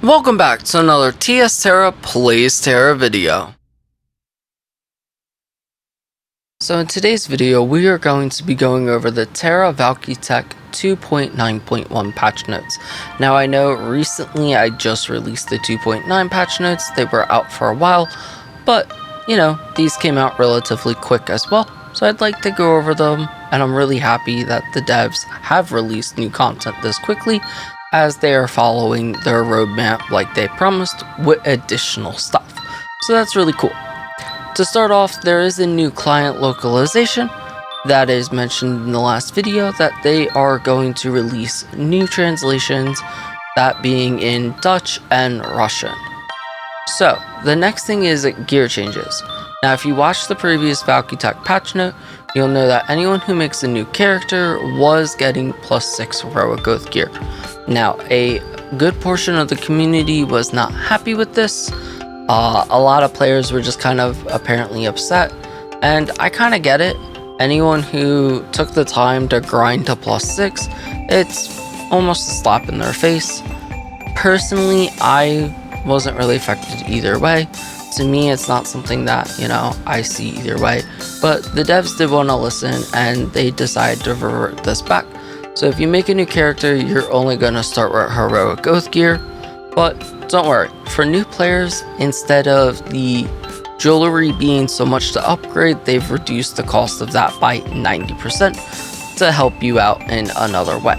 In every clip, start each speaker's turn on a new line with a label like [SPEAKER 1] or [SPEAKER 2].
[SPEAKER 1] Welcome back to another Tera Plays Tera video. So in today's video, we are going to be going over the Tera Valkyteq 2.9.1 patch notes. Now I know recently I just released the 2.9 patch notes. They were out for a while, but you know, these came out relatively quick as well. So I'd like to go over them, and I'm really happy that the devs have released new content this quickly, as they are following their roadmap like they promised with additional stuff. So that's really cool. To start off, there is a new client localization that is mentioned in the last video, that they are going to release new translations, that being in Dutch and Russian. So the next thing is gear changes. Now if you watched the previous Valkyteq patch note, you'll know that anyone who makes a new character was getting +6 heroic oath gear. Now, a good portion of the community was not happy with this. A lot of players were just kind of apparently upset, and I kind of get it. Anyone who took the time to grind to +6, it's almost a slap in their face. Personally, I wasn't really affected either way. To me, it's not something that, you know, I see either way, but the devs did want to listen, and they decided to revert this back. So if you make a new character, you're only going to start with heroic oath gear, but don't worry, for new players, instead of the jewelry being so much to upgrade, they've reduced the cost of that by 90% to help you out in another way.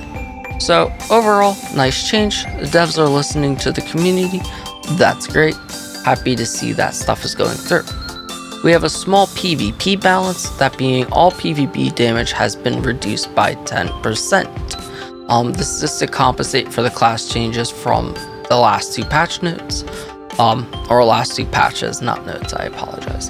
[SPEAKER 1] So overall, nice change. The devs are listening to the community. That's great. Happy to see that stuff is going through. We have a small PvP balance, that being all PvP damage has been reduced by 10%. This is to compensate for the class changes from the last two patch notes, or last two patches, not notes, I apologize.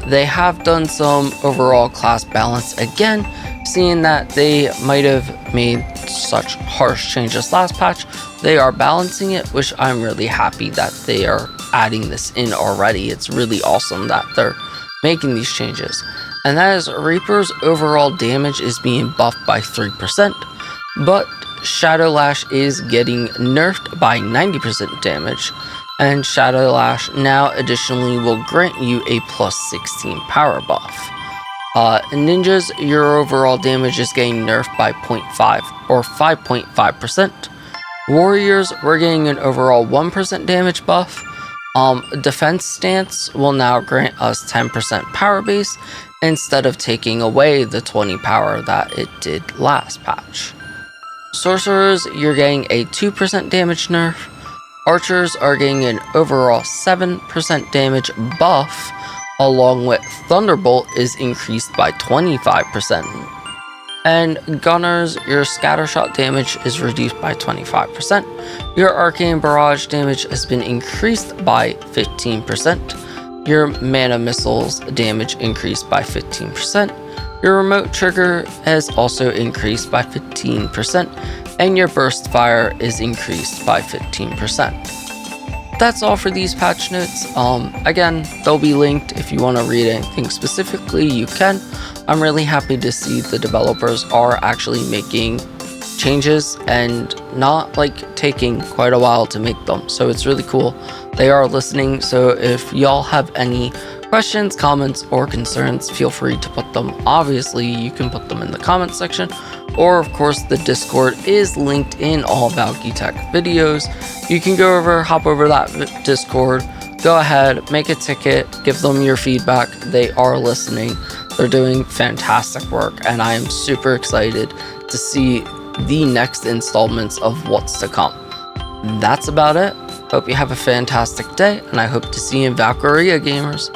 [SPEAKER 1] They have done some overall class balance again, seeing that they might have made such harsh changes last patch. They are balancing it, which I'm really happy that they are adding this in already. It's really awesome that they're making these changes. And that is, Reaper's overall damage is being buffed by 3%, but Shadow Lash is getting nerfed by 90% damage, and Shadow Lash now additionally will grant you a +16 power buff. Ninjas, your overall damage is getting nerfed by 0.5 or 5.5%. Warriors, we're getting an overall 1% damage buff. Defense stance will now grant us 10% power base instead of taking away the 20 power that it did last patch. Sorcerers, you're getting a 2% damage nerf. Archers are getting an overall 7% damage buff, along with Thunderbolt is increased by 25%. And Gunners, your scattershot damage is reduced by 25%. Your Arcane Barrage damage has been increased by 15%. Your Mana Missiles damage increased by 15%. Your Remote Trigger has also increased by 15%. And your Burst Fire is increased by 15%. That's all for these patch notes. Again, they'll be linked. If you want to read anything specifically, you can. I'm really happy to see the developers are actually making changes and not like taking quite a while to make them. So it's really cool. They are listening. So if y'all have any questions, comments, or concerns, feel free to put them. Obviously, you can put them in the comment section, or of course the Discord is linked in all Valkyteq videos. You can go over, hop over that Discord, go ahead, make a ticket, give them your feedback. They are listening. They're doing fantastic work, and I am super excited to see the next installments of what's to come. That's about it. Hope you have a fantastic day, and I hope to see you in Valkyria, gamers.